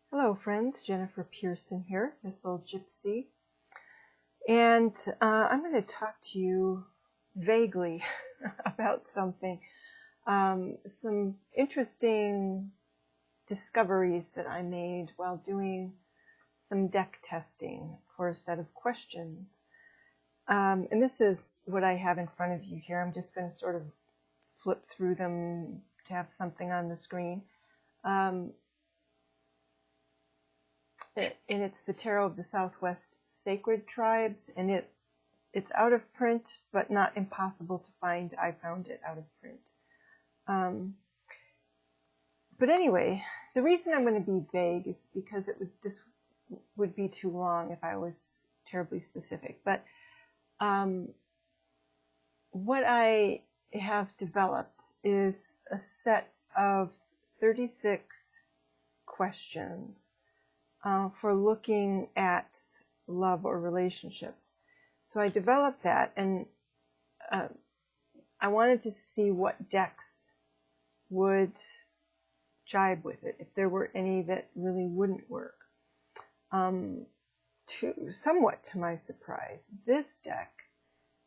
Hello friends, Jennifer Pearson here, this old gypsy, and I'm going to talk to you vaguely about something, some interesting discoveries that I made while doing some deck testing for a set of questions. And this is what I have in front of you here. I'm just going to sort of flip through them to have something on the screen. And it's the Tarot of the Southwest Sacred Tribes, and it's out of print, but not impossible to find. I found it out of print. But anyway, the reason I'm going to be vague is because this would be too long if I was terribly specific. But what I have developed is a set of 36 questions for looking at love or relationships. So I developed that, and I wanted to see what decks would jibe with it, if there were any that really wouldn't work. Somewhat to my surprise, this deck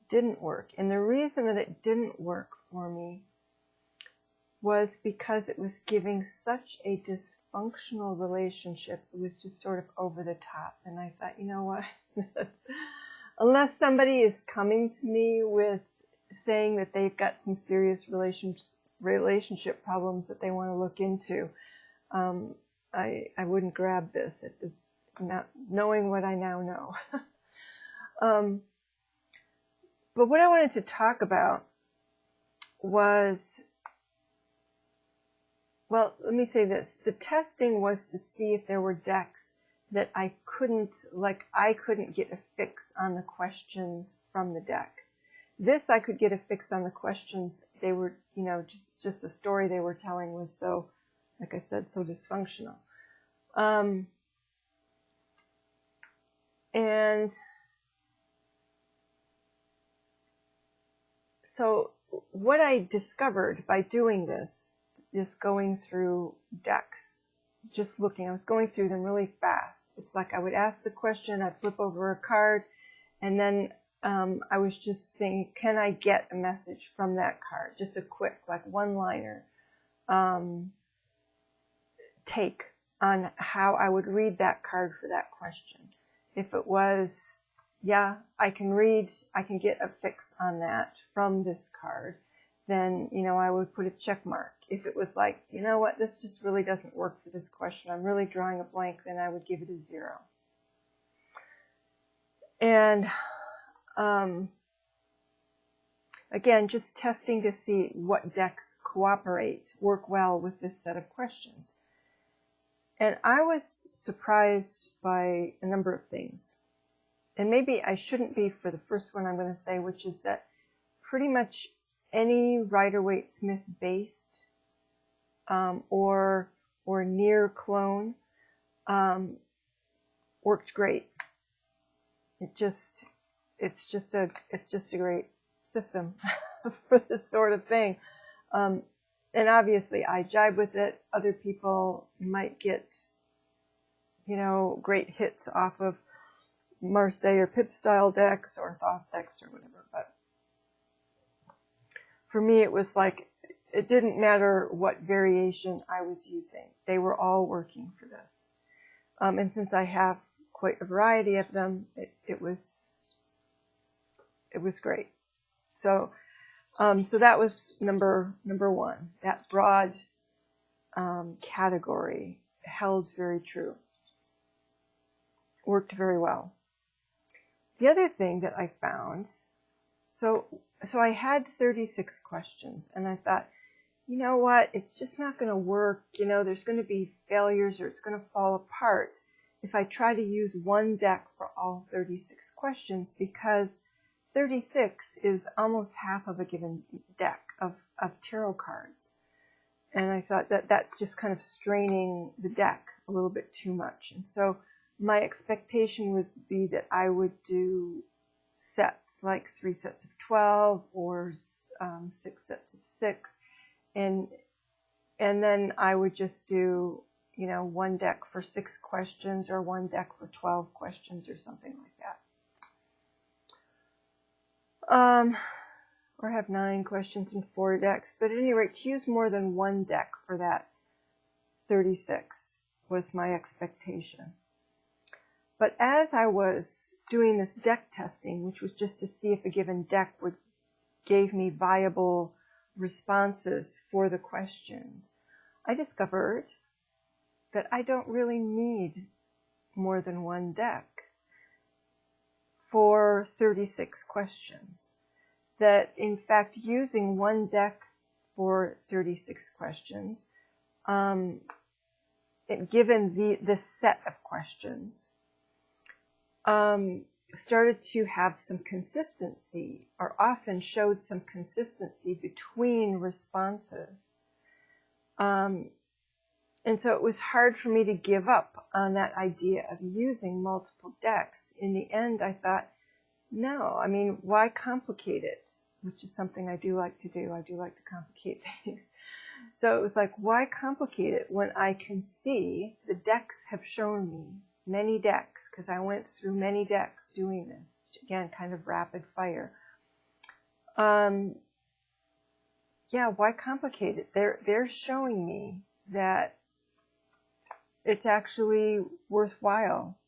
didn't work, and the reason that it didn't work for me was because it was giving such a dysfunctional relationship. It was just sort of over the top, and I thought, you know what, unless somebody is coming to me with saying that they've got some serious relationship problems that they want to look into, I wouldn't grab this at this, not knowing what I now know. But what I wanted to talk about was, well, let me say this. The testing was to see if there were decks that I couldn't get a fix on the questions from the deck. This I could get a fix on the questions. They were, just the story they were telling was so, like I said, so dysfunctional. And so what I discovered by doing this, just going through decks, just looking, I was going through them really fast. It's like I would ask the question, I'd flip over a card, and then I was just saying, can I get a message from that card? Just a quick, like one-liner take on how I would read that card for that question. If it was, yeah, I can get a fix on that from this card, then, I would put a check mark. If it was like, you know what, this just really doesn't work for this question, I'm really drawing a blank, then I would give it a 0. And again, just testing to see what decks work well with this set of questions. And I was surprised by a number of things. And maybe I shouldn't be for the first one I'm going to say, which is that pretty much any Rider-Waite-Smith based or near clone worked great. It's just a great system for this sort of thing. And obviously I jibe with it. Other people might get, great hits off of Marseille or Pip style decks or Thoth decks or whatever. But for me, it was like, it didn't matter what variation I was using. They were all working for this. And since I have quite a variety of them, it was great. So that was number one. That broad category held very true. Worked very well. The other thing that I found, so I had 36 questions, and I thought, you know what, it's just not going to work. There's going to be failures, or it's going to fall apart if I try to use one deck for all 36 questions, because 36 is almost half of a given deck of tarot cards. And I thought that that's just kind of straining the deck a little bit too much. And so my expectation would be that I would do sets, like 3 sets of 12 or 6 sets of 6. And then I would just do, you know, one deck for 6 questions or one deck for 12 questions or something like that. Or have 9 questions and 4 decks. But at any rate, to use more than one deck for that 36 was my expectation. But as I was doing this deck testing, which was just to see if a given deck gave me viable responses for the questions, I discovered that I don't really need more than one deck for 36 questions. That in fact, using one deck for 36 questions, given the set of questions, started to have some consistency, or often showed some consistency between responses. And so it was hard for me to give up on that idea of using multiple decks. In the end, I thought, no, I mean, why complicate it? Which is something I do like to do. I do like to complicate things. So it was like, why complicate it when I can see the decks have shown me many decks, because I went through many decks doing this. Again, kind of rapid fire. Yeah, why complicate it? They're showing me that it's actually worthwhile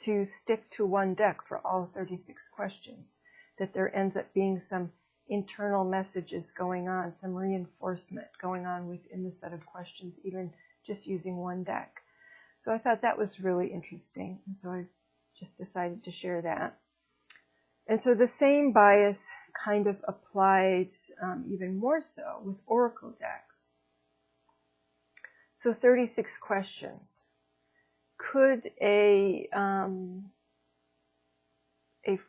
to stick to one deck for all 36 questions, that there ends up being some internal messages going on, some reinforcement going on within the set of questions, even just using one deck. So I thought that was really interesting, and so I just decided to share that. And so the same bias kind of applied even more so with oracle decks. So 36 questions. Could a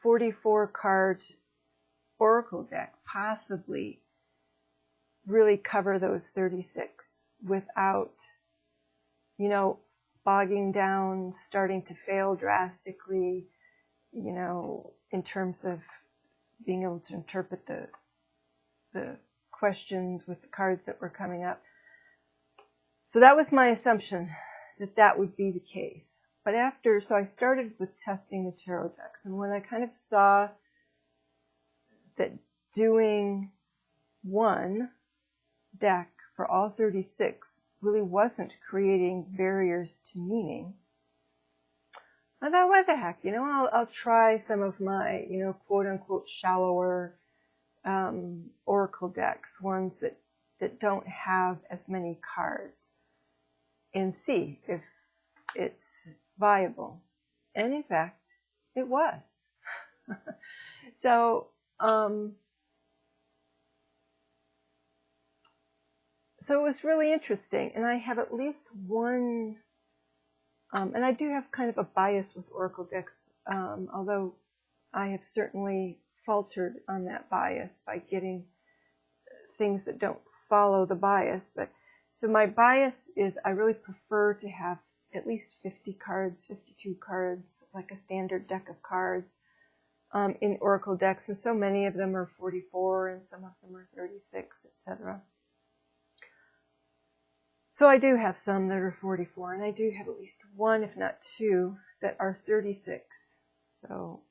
44 card oracle deck possibly really cover those 36 without, you know, bogging down, starting to fail drastically, you know, in terms of being able to interpret the questions with the cards that were coming up? So that was my assumption, that that would be the case. But so I started with testing the tarot decks, and when I kind of saw that doing one deck for all 36 really wasn't creating barriers to meaning, I thought, what the heck, you know, I'll try some of my, you know, quote unquote shallower oracle decks, ones that don't have as many cards, and see if it's viable. And in fact, it was. So it was really interesting, and I have at least one, and I do have kind of a bias with oracle decks, although I have certainly faltered on that bias by getting things that don't follow the bias. But so my bias is I really prefer to have at least 50 cards, 52 cards, like a standard deck of cards in oracle decks, and so many of them are 44 and some of them are 36, etc. So I do have some that are 44, and I do have at least one, if not two, that are 36. So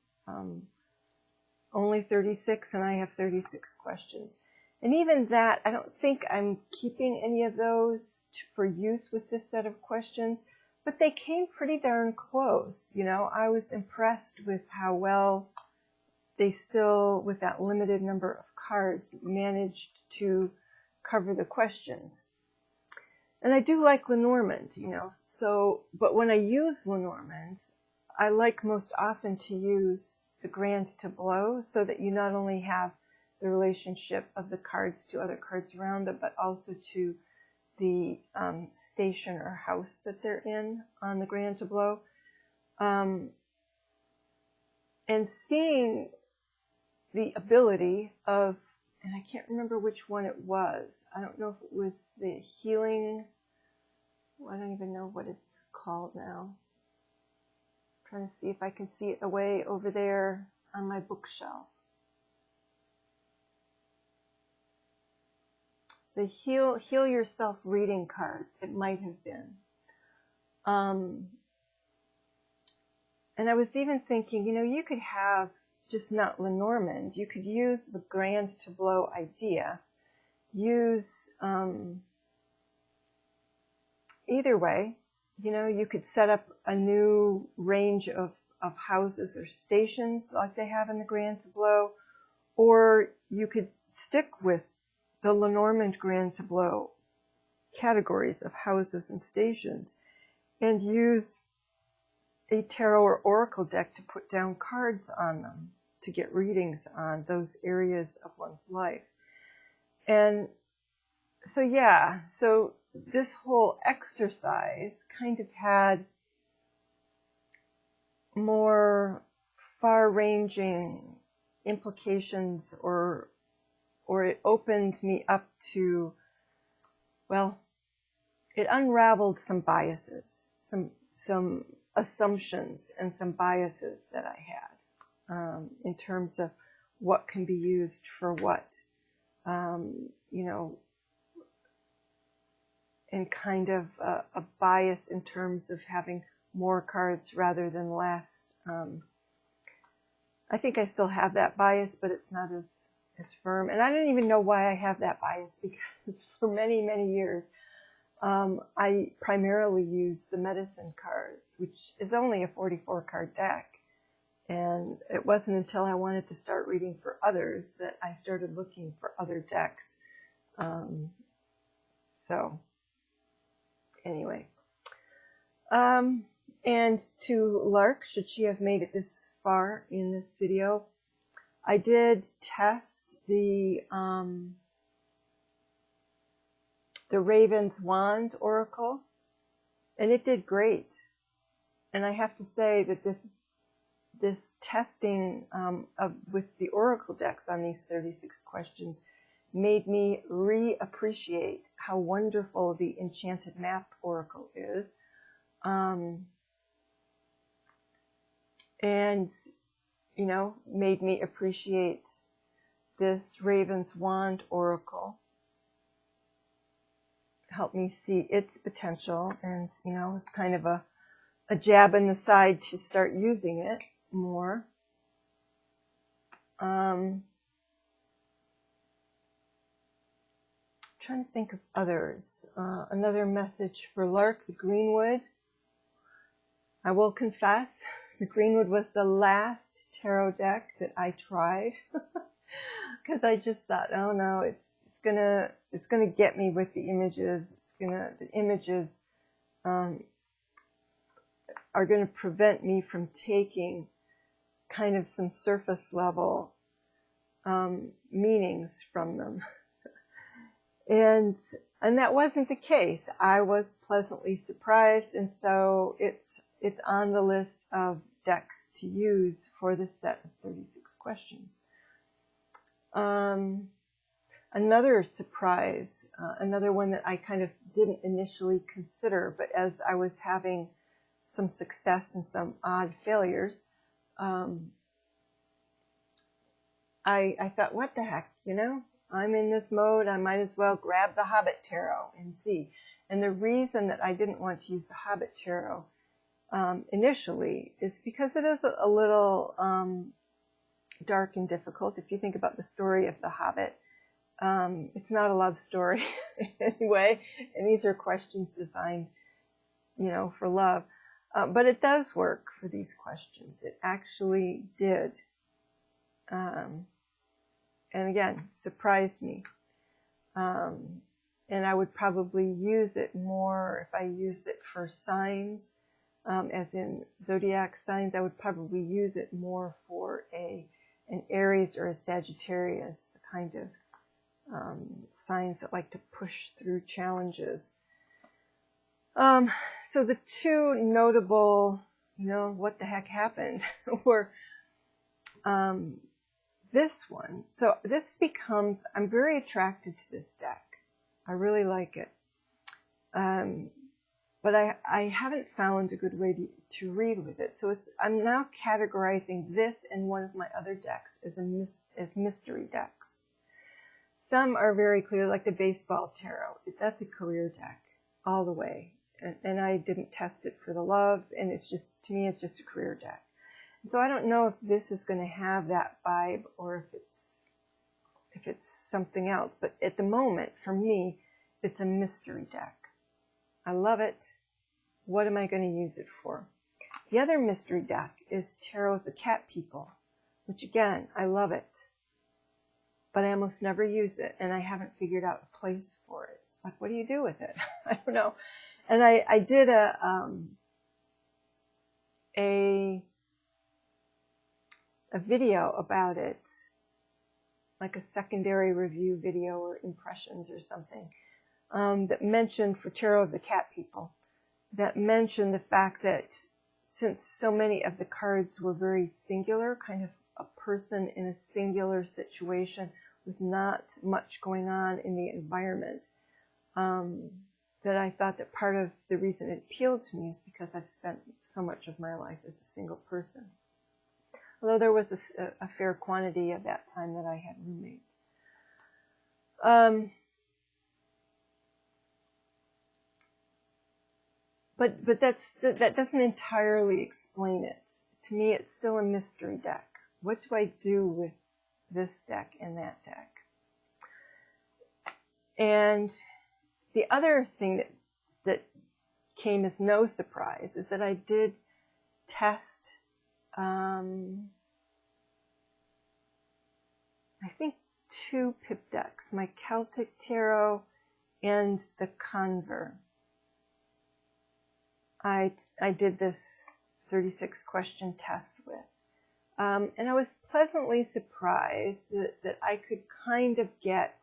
only 36, and I have 36 questions. And even that, I don't think I'm keeping any of those for use with this set of questions, but they came pretty darn close. You know, I was impressed with how well they still, with that limited number of cards, managed to cover the questions. And I do like Lenormand, you know, so, but when I use Lenormand, I like most often to use the grand tableau, so that you not only have the relationship of the cards to other cards around them, but also to the station or house that they're in on the grand tableau. And seeing the ability of, and I can't remember which one it was. I don't know if it was the healing, I don't even know what it's called now. I'm trying to see if I can see it away over there on my bookshelf. the heal yourself reading cards. It might have been. And I was even thinking, you could have just not Lenormand. You could use the grand tableau idea. Use, either way, you could set up a new range of houses or stations like they have in the grand tableau, or you could stick with the Lenormand grand tableau categories of houses and stations and use a tarot or oracle deck to put down cards on them to get readings on those areas of one's life. And so, yeah, so this whole exercise kind of had more far-ranging implications, or it opened me up to, well, it unraveled some biases, some assumptions and some biases that I had in terms of what can be used for what, and kind of a bias in terms of having more cards rather than less. I think I still have that bias, but it's not as firm. And I don't even know why I have that bias, because for many, many years, I primarily use the medicine cards, which is only a 44-card deck. And it wasn't until I wanted to start reading for others that I started looking for other decks. So, anyway. And to Lark, should she have made it this far in this video, I did test the Raven's Wand Oracle, and it did great. And I have to say that this testing with the Oracle decks on these 36 questions made me reappreciate how wonderful the Enchanted Map Oracle is. And, made me appreciate this Raven's Wand Oracle. Helped me see its potential, and, it's kind of a jab in the side to start using it more. Trying to think of others. Another message for Lark, the Greenwood. I will confess, the Greenwood was the last tarot deck that I tried, because I just thought, oh no, it's gonna get me with the images. The images are gonna prevent me from taking kind of some surface level meanings from them. And that wasn't the case. I was pleasantly surprised, and so it's on the list of decks to use for this set of 36 questions. Another surprise, another one that I kind of didn't initially consider, but as I was having some success and some odd failures, I thought, what the heck, I'm in this mode, I might as well grab the Hobbit Tarot and see. And the reason that I didn't want to use the Hobbit Tarot initially is because it is a little dark and difficult. If you think about the story of the Hobbit, it's not a love story anyway, and these are questions designed, for love. But it does work for these questions. It actually did. And again, surprised me. And I would probably use it more if I used it for signs, as in zodiac signs. I would probably use it more for an Aries or a Sagittarius, the kind of signs that like to push through challenges. So the two notable, what the heck happened, were this one. So this becomes, I'm very attracted to this deck. I really like it. But I haven't found a good way to read with it. So I'm now categorizing this and one of my other decks as mystery decks. some are very clear, like the baseball tarot. That's a career deck all the way. And I didn't test it for the love, and it's just, to me, it's just a career deck. And so I don't know if this is going to have that vibe or if it's something else. But at the moment, for me, it's a mystery deck. I love it. What am I going to use it for? The other mystery deck is Tarot of the Cat People, which again, I love it. But I almost never use it, and I haven't figured out a place for it. It's like, what do you do with it? I don't know. And I did a video about it, like a secondary review video or impressions or something, that mentioned, for Tarot of the Cat People, that mentioned the fact that since so many of the cards were very singular, kind of a person in a singular situation with not much going on in the environment, that I thought that part of the reason it appealed to me is because I've spent so much of my life as a single person. Although there was a fair quantity of that time that I had roommates. But that doesn't entirely explain it. To me, it's still a mystery deck. What do I do with this deck and that deck? And the other thing that came as no surprise is that I did test, I think, 2 pip decks, my Celtic Tarot and the Conver. I did this 36 question test with. And I was pleasantly surprised that I could kind of get,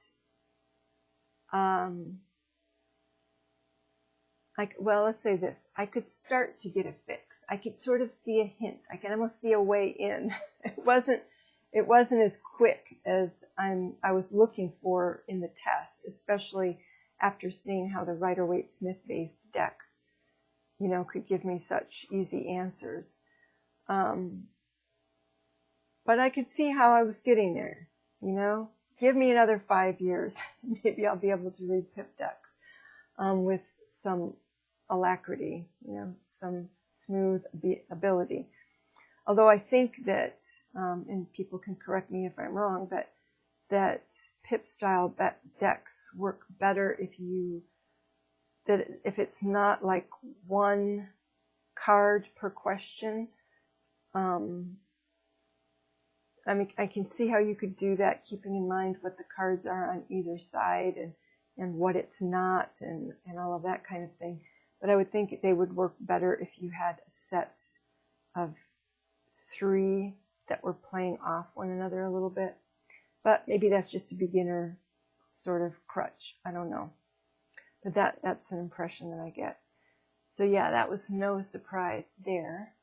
well, let's say this. I could start to get a fix. I could sort of see a hint. I can almost see a way in. It wasn't as quick as I was looking for in the test, especially after seeing how the Rider-Waite-Smith-based decks, you know, could give me such easy answers. But I could see how I was getting there, you know. Give me another 5 years. Maybe I'll be able to read pip decks with some alacrity, you know, some smooth ability. Although I think that, and people can correct me if I'm wrong, that pip style decks work better if it's not like one card per question. I mean, I can see how you could do that, keeping in mind what the cards are on either side and what it's not and all of that kind of thing. But I would think they would work better if you had a set of 3 that were playing off one another a little bit. But maybe that's just a beginner sort of crutch. I don't know. But that's an impression that I get. So yeah, that was no surprise there.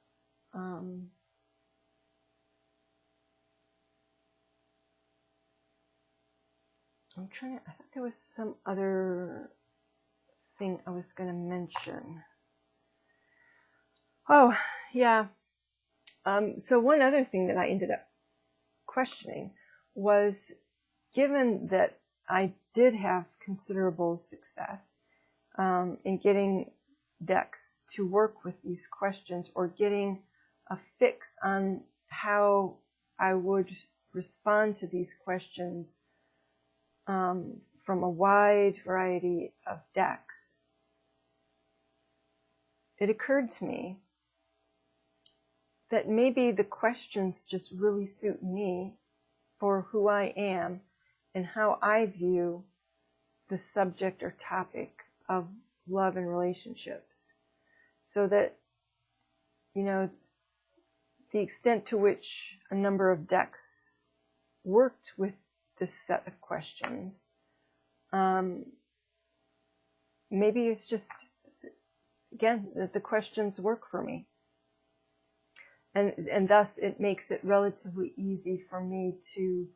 I thought there was some other thing I was going to mention. Oh, yeah. So one other thing that I ended up questioning was, given that I did have considerable success in getting decks to work with these questions, or getting a fix on how I would respond to these questions from a wide variety of decks, it occurred to me that maybe the questions just really suit me for who I am and how I view the subject or topic of love and relationships. So that, you know, the extent to which a number of decks worked with this set of questions, maybe it's just, again, that the questions work for me. And thus it makes it relatively easy for me to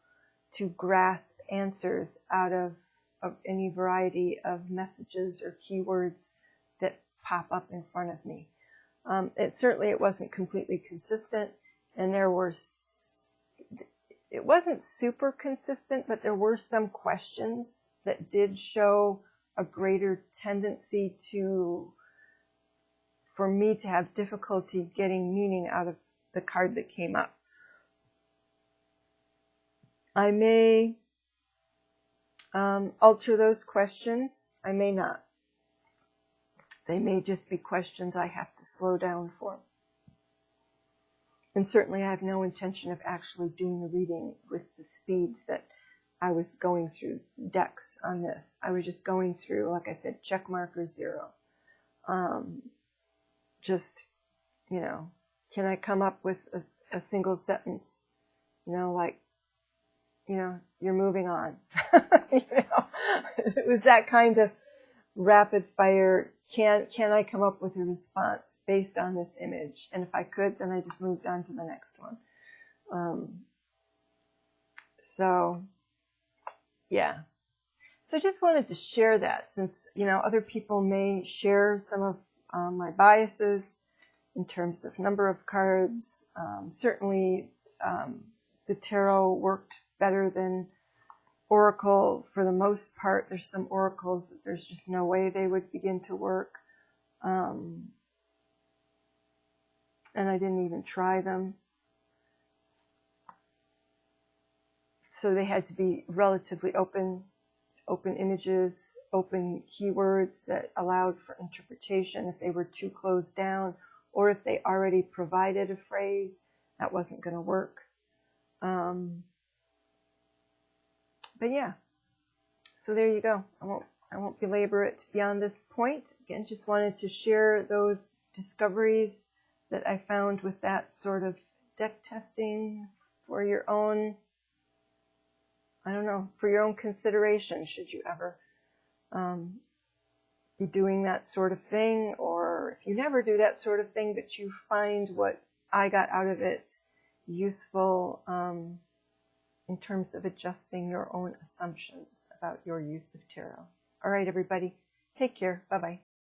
grasp answers out of any variety of messages or keywords that pop up in front of me. It wasn't completely consistent, and there were it wasn't super consistent, but there were some questions that did show a greater tendency for me to have difficulty getting meaning out of the card that came up. I may alter those questions. I may not. They may just be questions I have to slow down for. And certainly I have no intention of actually doing the reading with the speeds that I was going through decks on this. I was just going through, like I said, check marker 0. Just, you know, can I come up with a single sentence, you know, like, you know, you're moving on. You know, it was that kind of rapid fire. Can I come up with a response based on this image? And if I could, then I just moved on to the next one. So, yeah. So I just wanted to share that, since, you know, other people may share some of my biases in terms of number of cards. Certainly, the tarot worked better than Oracle for the most part. There's some oracles that there's just no way they would begin to work. And I didn't even try them. So they had to be relatively open images, open keywords that allowed for interpretation. If they were too closed down, or if they already provided a phrase, that wasn't going to work. But yeah, so there you go. I won't belabor it beyond this point. Again, just wanted to share those discoveries that I found with that sort of deck testing for your own, I don't know, for your own consideration, should you ever be doing that sort of thing, or if you never do that sort of thing, but you find what I got out of it useful in terms of adjusting your own assumptions about your use of tarot. All right, everybody, take care. Bye-bye.